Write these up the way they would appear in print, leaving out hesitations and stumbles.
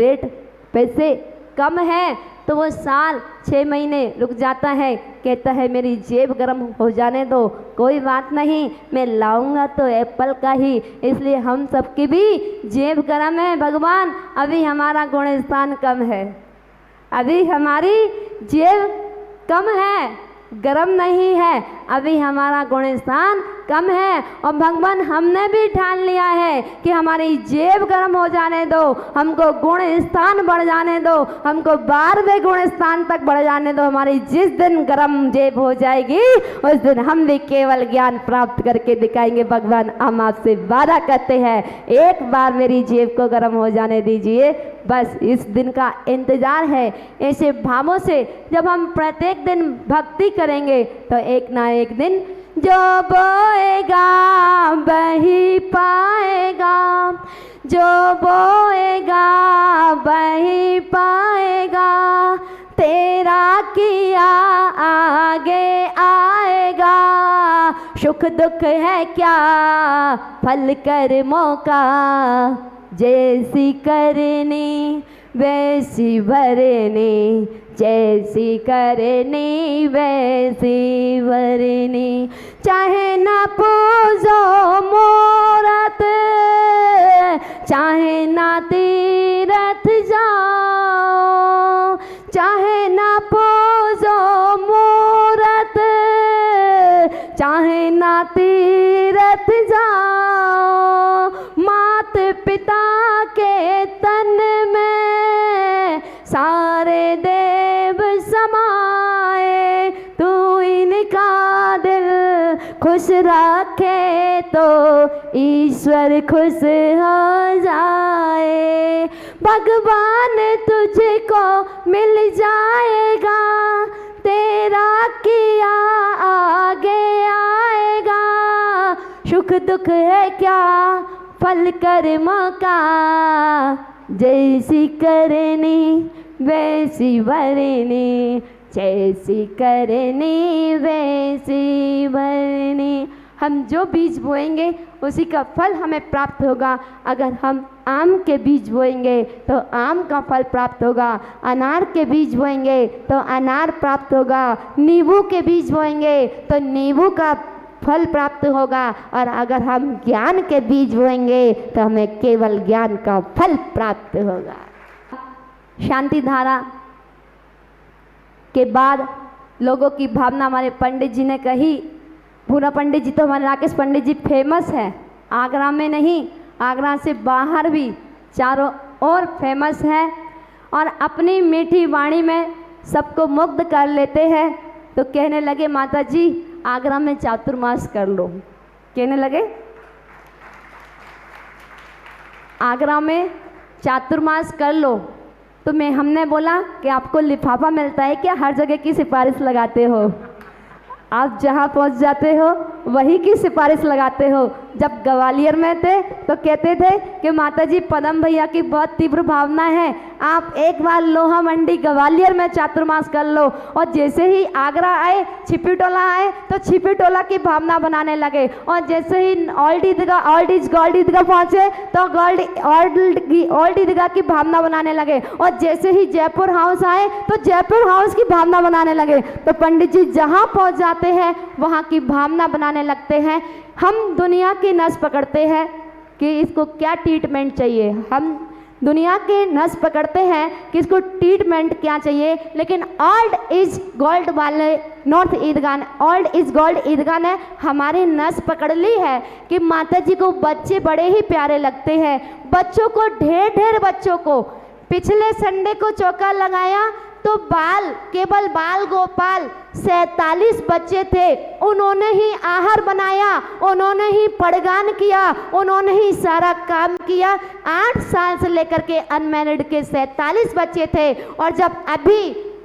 Rate पैसे कम है तो वो साल 6 महीने रुक जाता है, कहता है मेरी जेब गर्म हो जाने दो, कोई बात नहीं, मैं लाऊंगा तो एप्पल का ही। इसलिए हम सबकी भी जेब गर्म है भगवान, अभी हमारा गुणस्थान कम है, अभी हमारी जेब कम है, गरम नहीं है, अभी हमारा गुणस्थान कम है। और भगवान हमने भी ठान लिया है कि हमारी जेब गर्म हो जाने दो, हमको गुण स्थान बढ़ जाने दो, हमको 12वें गुण स्थान तक बढ़ जाने दो। हमारी जिस दिन गर्म जेब हो जाएगी उस दिन हम भी केवल ज्ञान प्राप्त करके दिखाएंगे। भगवान हम आपसे वादा करते हैं, एक बार मेरी जेब को गर्म हो जाने दीजिए, बस इस दिन का इंतजार है। ऐसे भावों से जब हम प्रत्येक दिन भक्ति करेंगे तो एक ना एक दिन जो बोएगा वही पाएगा, जो बोएगा वही पाएगा, तेरा किया आगे आएगा। सुख दुख है क्या फल कर्मों का, जैसी करनी वैसी भरनी, जैसी करनी वैसी भरनी। चाहे ना पूजो मूरत, चाहे ना तीरथ जाओ, चाहे ना पूजो मूरत, चाहे ना तीरथ जाओ, मात पिता के तन में सारे देव समाए, तू इनका दिल खुश रखे तो ईश्वर खुश हो जाए। भगवान तुझको मिल जाएगा, तेरा किया आगे आएगा। सुख दुख है क्या फल कर्मों का, जैसी करनी वैसी भरनी, जैसी करनी वैसी भरनी। हम जो बीज बोएंगे उसी का फल हमें प्राप्त होगा। अगर हम आम के बीज बोएंगे तो आम का फल प्राप्त होगा, अनार के बीज बोएंगे तो अनार प्राप्त होगा, नींबू के बीज बोएंगे तो नींबू का फल प्राप्त होगा, और अगर हम ज्ञान के बीज बोएंगे तो हमें केवल ज्ञान का फल प्राप्त होगा। शांति धारा के बाद लोगों की भावना हमारे पंडित जी ने कही। पूरा पंडित जी तो हमारे राकेश पंडित जी फेमस है, आगरा में नहीं, आगरा से बाहर भी चारों ओर फेमस है, और अपनी मीठी वाणी में सबको मुग्ध कर लेते हैं। तो कहने लगे माता जी आगरा में चातुर्मास कर लो, कहने लगे आगरा में चातुर्मास कर लो। तो हमने बोला कि आपको लिफाफा मिलता है क्या, हर जगह की सिफारिश लगाते हो, आप जहाँ पहुँच जाते हो वही की सिफारिश लगाते हो। जब ग्वालियर में थे तो कहते थे कि माताजी पदम भैया की बहुत तीव्र भावना है, आप एक बार लोहा मंडी ग्वालियर में चातुर्मास कर लो। और जैसे ही आगरा आए, छिपी टोला आए तो छिपी टोला की भावना बनाने लगे, और जैसे ही ओल्ड ईदगाह पहुँचे तो ओल्ड ईदगाह की भावना बनाने लगे, और जैसे ही जयपुर हाउस आए तो जयपुर हाउस की भावना बनाने लगे। तो पंडित जी जहाँ पहुँच जाते हैं वहाँ की भावना बनाने लगते हैं। हम दुनिया की नस पकड़ते हैं कि इसको क्या ट्रीटमेंट चाहिए, हम दुनिया के नस पकड़ते हैं कि इसको ट्रीटमेंट क्या चाहिए, लेकिन ओल्ड इज गोल्ड वाले north Idgah, old is gold Idgah ने हमारी नस पकड़ ली है कि माता जी को बच्चे बड़े ही प्यारे लगते हैं। बच्चों को ढेर बच्चों को, पिछले संडे को चौका लगाया तो केवल बाल गोपाल 47 बच्चे थे, उन्होंने ही आहार बनाया, उन्होंने ही पड़गान किया, उन्होंने ही सारा काम किया। 8 साल से लेकर के अनमैरिड के 47 बच्चे थे। और जब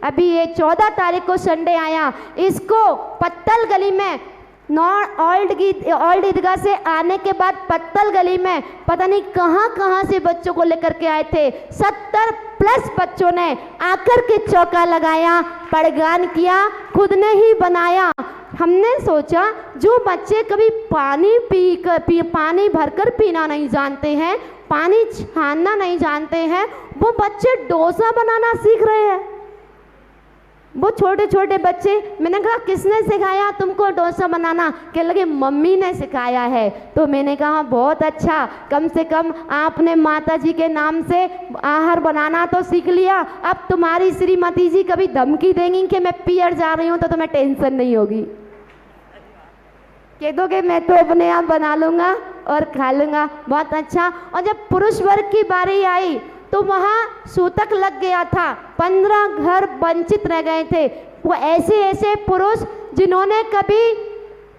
अभी ये 14 तारीख को संडे आया, इसको पत्तल गली में ओल्ड ईदगाह से आने के बाद पत्तल गली में पता नहीं कहाँ से बच्चों को लेकर के आए थे। 70+ बच्चों ने आकर के चौका लगाया, पड़गान किया, खुद ने ही बनाया। हमने सोचा जो बच्चे कभी पानी भरकर पीना नहीं जानते हैं पानी छानना नहीं जानते हैं, वो बच्चे डोसा बनाना सीख रहे हैं। वो छोटे छोटे बच्चे, मैंने कहा किसने सिखाया तुमको डोसा बनाना? कह लगे मम्मी ने सिखाया है। तो मैंने कहा बहुत अच्छा, कम से कम आपने माता जी के नाम से आहार बनाना तो सीख लिया। अब तुम्हारी श्रीमती जी कभी धमकी देंगी कि मैं पियर जा रही हूँ तो तुम्हें टेंशन नहीं होगी, कह दो कि मैं तो अपने आप बना लूँगा और खा लूँगा। बहुत अच्छा। और जब पुरुष वर्ग की बारी आई तो वहाँ सूतक लग गया था, 15 घर वंचित रह गए थे। वो ऐसे ऐसे पुरुष जिन्होंने कभी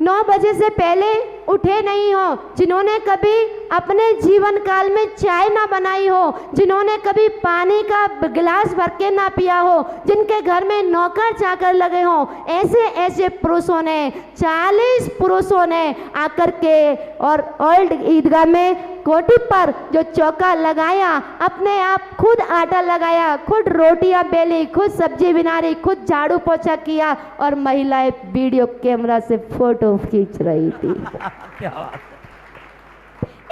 9 बजे से पहले उठे नहीं हो, जिन्होंने कभी अपने जीवन काल में चाय ना बनाई हो, जिन्होंने कभी पानी का गिलास भर के ना पिया हो, जिनके घर में नौकर चाकर लगे हों, ऐसे ऐसे पुरुषों ने, 40 पुरुषों ने आकर के और ओल्ड ईदगाह में कोठी पर जो चौका लगाया, अपने आप खुद आटा लगाया, खुद रोटियां बेली, खुद सब्जी बनारी, खुद झाड़ू पोछा किया और महिलाएं वीडियो कैमरा से फोटो खींच रही थी। क्या बात।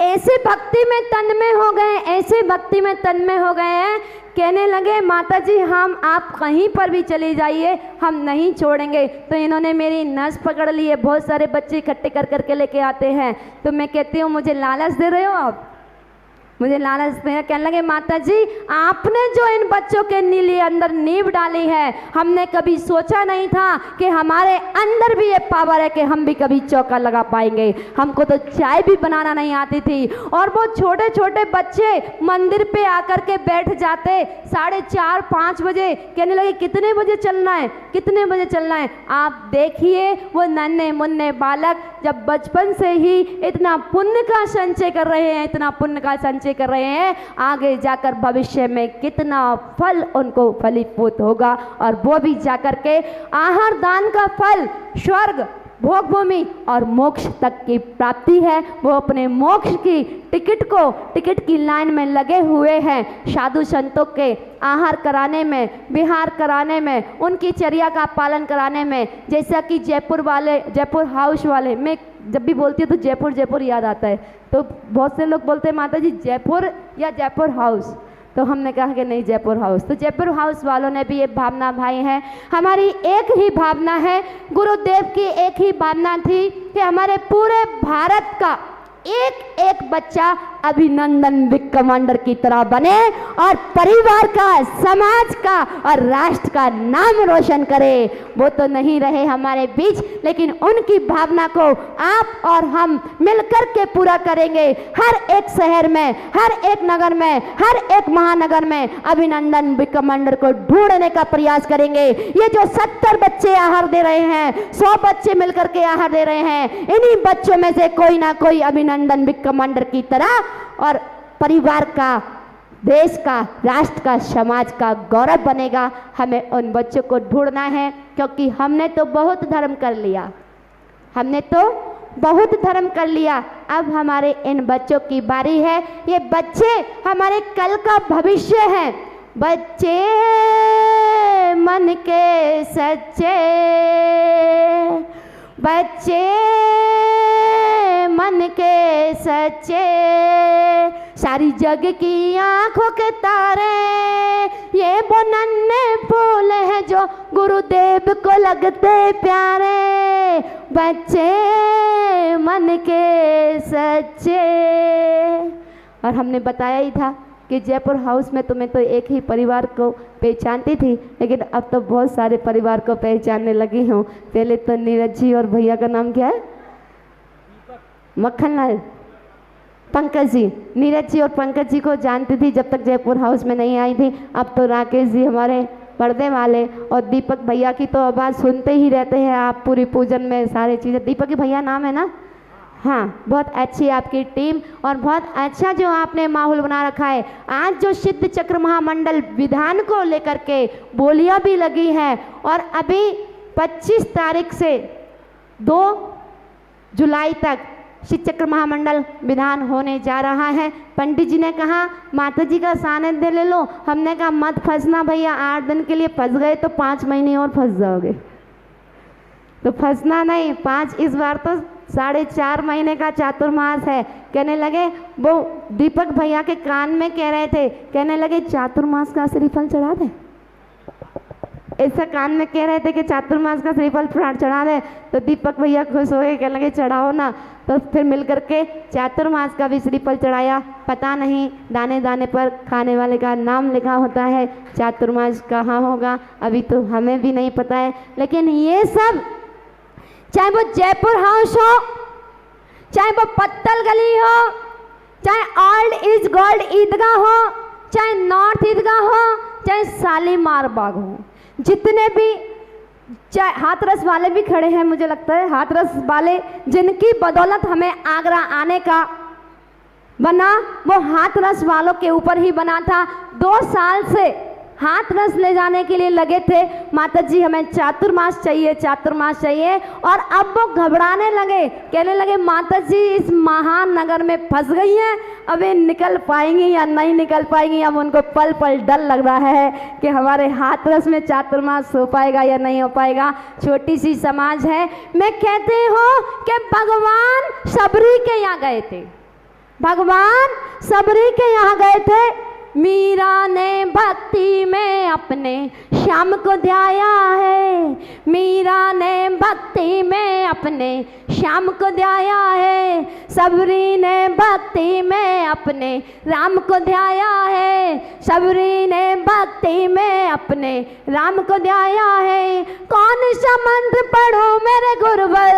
ऐसे भक्ति में तन्मय हो गए, ऐसे भक्ति में तन्मय हो गए हैं, कहने लगे माता जी हम आप कहीं पर भी चली जाइए हम नहीं छोड़ेंगे। तो इन्होंने मेरी नस पकड़ ली है, बहुत सारे बच्चे इकट्ठे कर करके लेके आते हैं। तो मैं कहती हूँ मुझे लालच दे रहे हो आप, मुझे लालच दे। कहने लगे माता जी आपने जो इन बच्चों के लिए अंदर नींव डाली है, हमने कभी सोचा नहीं था कि हमारे अंदर भी ये पावर है कि हम भी कभी चौका लगा पाएंगे। हमको तो चाय भी बनाना नहीं आती थी। और वो छोटे छोटे बच्चे मंदिर पे आकर के बैठ जाते 4:30-5 बजे, कहने लगे कितने बजे चलना है, कितने बजे चलना है। आप देखिए वो नन्हे मुन्ने बालक जब बचपन से ही इतना पुण्य का संचय कर रहे हैं, इतना पुण्य का संचय कर रहे हैं, आगे जाकर भविष्य में कितना फल उनको फलीभूत होगा। और वो भी जाकर के आहार दान का फल स्वर्ग, भोग भूमि और मोक्ष तक की प्राप्ति है। वो अपने मोक्ष की टिकट की लाइन में लगे हुए हैं, साधु संतों के आहार कराने में, विहार कराने में, उनकी चर्या का पालन कराने में। जैसा कि जयपुर वाले, जयपुर हाउस वाले, मैं जब भी बोलती हूँ तो जयपुर जयपुर याद आता है, तो बहुत से लोग बोलते हैं माता जी जयपुर या जयपुर हाउस। तो हमने कहा कि नहीं जयपुर हाउस। तो जयपुर हाउस वालों ने भी ये भावना भाई है, हमारी एक ही भावना है, गुरुदेव की एक ही भावना थी कि हमारे पूरे भारत का एक एक बच्चा अभिनंदन बिग कमांडर की तरह बने और परिवार का, समाज का और राष्ट्र का नाम रोशन करे। वो तो नहीं रहे हमारे बीच, लेकिन उनकी भावना को आप और हम मिलकर के पूरा करेंगे। हर एक शहर में, हर एक नगर में, हर एक महानगर में अभिनंदन बिग कमांडर को ढूंढने का प्रयास करेंगे। ये जो 70 बच्चे आहार दे रहे हैं, 100 बच्चे मिलकर के आहार दे रहे हैं, इन्हीं बच्चों में से कोई ना कोई अभिनंदन बिग कमांडर की तरह और परिवार का, देश का, राष्ट्र का, समाज का गौरव बनेगा। हमें उन बच्चों को ढूंढना है, क्योंकि हमने तो बहुत धर्म कर लिया, हमने तो बहुत धर्म कर लिया। अब हमारे इन बच्चों की बारी है। ये बच्चे हमारे कल का भविष्य हैं। बच्चे मन के सच्चे, बच्चे मन के सच्चे, सारी जग की आंखों के तारे, ये वो नन्हे फूल हैं जो गुरुदेव को लगते प्यारे। बच्चे मन के सच्चे। और हमने बताया ही था कि जयपुर हाउस में तो मैं तो एक ही परिवार को पहचानती थी, लेकिन अब तो बहुत सारे परिवार को पहचानने लगी हूँ। पहले तो नीरज जी और भैया का नाम क्या है, मक्खनलाल, पंकज जी। नीरज जी और पंकज जी को जानती थी जब तक जयपुर हाउस में नहीं आई थी। अब तो राकेश जी हमारे पर्दे वाले और दीपक भैया की तो आवाज़ सुनते ही रहते हैं आप पूरी पूजन में, सारी चीज़ें। दीपक की भैया नाम है ना? हाँ, बहुत अच्छी आपकी टीम और बहुत अच्छा जो आपने माहौल बना रखा है। आज जो सिद्ध चक्र महामंडल विधान को लेकर के बोलियां भी लगी हैं और अभी 25 तारीख से 2 जुलाई तक सिद्ध चक्र महामंडल विधान होने जा रहा है। पंडित जी ने कहा माता जी का सानिध्य ले लो। हमने कहा मत फंसना भैया, 8 दिन के लिए फंस गए तो 5 महीने और फंस जाओगे, तो फंसना नहीं। 5 इस बार तो 4.5 महीने का चातुर्मास है। कहने लगे, वो दीपक भैया के कान में कह रहे थे, कहने लगे चातुर्मास का श्रीफल चढ़ा दे। ऐसा कान में कह रहे थे कि चातुर्मास का श्रीफल चढ़ा दे। तो दीपक भैया खुश हो गए, कहने लगे चढ़ाओ ना। तो फिर मिल करके चातुर्मास का भी श्रीफल चढ़ाया। पता नहीं दाने दाने पर खाने वाले का नाम लिखा होता है, चातुर्मास कहाँ होगा अभी तो हमें भी नहीं पता है। लेकिन ये सब, चाहे वो जयपुर हाउस हो, चाहे वो पत्तल गली हो, चाहे ओल्ड इज गोल्ड ईदगाह हो, चाहे नॉर्थ ईदगाह हो, चाहे शालीमार बाग हो, जितने भी, चाहे हाथरस वाले भी खड़े हैं, मुझे लगता है हाथरस वाले जिनकी बदौलत हमें आगरा आने का बना, वो हाथरस वालों के ऊपर ही बना था। 2 साल से हाथरस ले जाने के लिए लगे थे, माता जी हमें चातुर्मास चाहिए, चातुर्मास चाहिए। और अब वो घबराने लगे, कहने लगे माता जी इस महान नगर में फंस गई हैं, अब ये निकल पाएंगी या नहीं निकल पाएंगी। अब उनको पल पल डर लग रहा है कि हमारे हाथरस में चातुर्मास हो पाएगा या नहीं हो पाएगा। छोटी सी समाज है। मैं कहते हो कि भगवान सबरी के यहाँ गए थे, भगवान सबरी के यहाँ गए थे। मीरा ने भक्ति में अपने श्याम को ध्याया है, मीरा ने भक्ति में अपने श्याम को ध्याया है। सबरी ने भक्ति में अपने राम को ध्याया है, सबरी ने भक्ति में अपने राम को ध्याया है। कौन सा मंत्र पढ़ूं मेरे गुरुवर,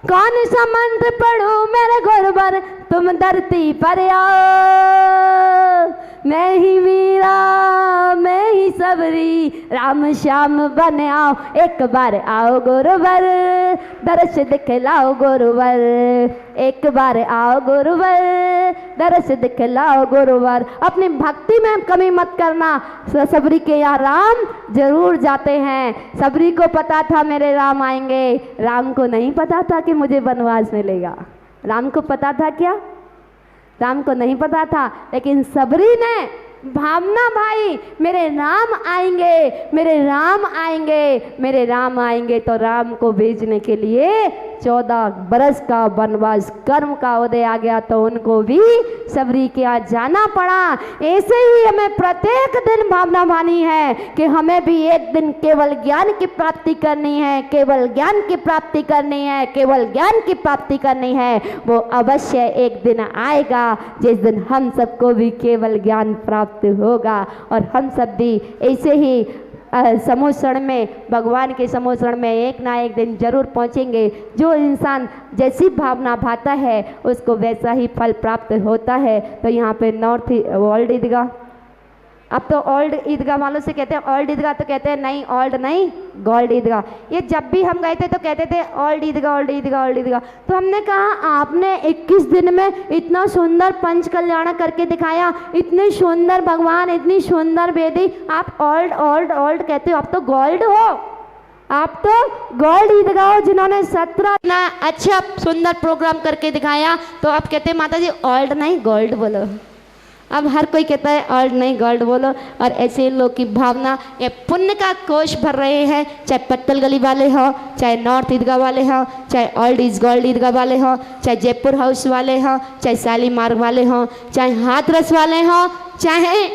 कौन सा मंत्र पढ़ूं मेरे गुरुवर, तुम धरती पर आओ। मैं ही मीरा, मैं ही सबरी, राम श्याम बन आओ। एक बार आओ गुरुवर, दर्श दिखलाओ गुरुवर, एक बार आओ गुरुवर, दर्श दिखलाओ गुरुवर। अपनी भक्ति में कमी मत करना। सबरी के यहाँ राम जरूर जाते हैं। सबरी को पता था मेरे राम आएंगे, राम को नहीं पता था कि मुझे वनवास मिलेगा। राम को पता था क्या? राम को नहीं पता था। लेकिन सबरी ने, भावना भाई मेरे राम आएंगे, मेरे राम आएंगे, मेरे राम आएंगे, तो राम को भेजने के लिए 14 बरस का वनवास कर्म का उदय आ गया, तो उनको भी सबरी के यहाँ जाना पड़ा। ऐसे ही हमें प्रत्येक दिन भावना भानी है कि हमें भी एक दिन केवल ज्ञान की प्राप्ति करनी है, केवल ज्ञान की प्राप्ति करनी है, केवल ज्ञान की प्राप्ति करनी है। वो अवश्य एक दिन आएगा जिस दिन हम सबको भी केवल ज्ञान प्राप्त होगा, और हम सब भी ऐसे ही समोसण में, भगवान के समोसण में एक ना एक दिन जरूर पहुंचेंगे। जो इंसान जैसी भावना भाता है उसको वैसा ही फल प्राप्त होता है। तो यहाँ पे नॉर्थ ओल्ड ईदगाह, अब तो ओल्ड ईदगाह वालों से कहते हैं ओल्ड ईदगाह, तो कहते हैं नहीं ओल्ड नहीं गोल्ड ईदगाह। ये जब भी हम गए थे तो कहते थे ओल्ड ईदगाह, ओल्ड ईदगाह, ओल्ड ईदगाह। तो हमने कहा आपने 21 दिन में इतना सुंदर पंच कल्याण करके दिखाया, इतनी सुंदर भगवान, इतनी सुंदर वेदी, आप ओल्ड ओल्ड ओल्ड कहते हो, आप तो गोल्ड हो, आप तो गोल्ड ईदगाह हो जिन्होंने 17 ना अच्छा सुंदर प्रोग्राम करके दिखाया। तो आप कहते हैं माता जी ओल्ड नहीं गोल्ड बोलो। अब हर कोई कहता है ओल्ड नहीं गोल्ड बोलो। और ऐसे लोग की भावना ये पुण्य का कोष भर रहे हैं, चाहे पत्तल गली वाले हो, चाहे नॉर्थ ईदगाह वाले हो, चाहे ओल्ड इज गोल्ड ईदगाह वाले हो, चाहे जयपुर हाउस वाले हो, चाहे शालीमार वाले हो, चाहे हाथरस वाले हो, चाहे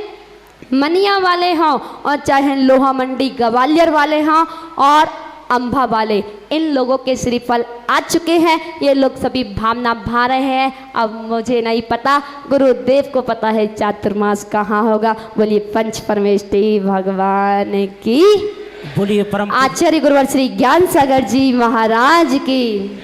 मनिया वाले हों, और चाहे लोहा मंडी ग्वालियर वाले हों, और अंबा वाले, इन लोगों के श्रीफल आ चुके हैं। ये लोग सभी भावना भा रहे हैं। अब मुझे नहीं पता, गुरुदेव को पता है चातुर्मास कहाँ होगा। बोलिए पंच परमेष्ठी भगवान की, बोलिए परम आचार्य गुरुवर श्री ज्ञान सागर जी महाराज की।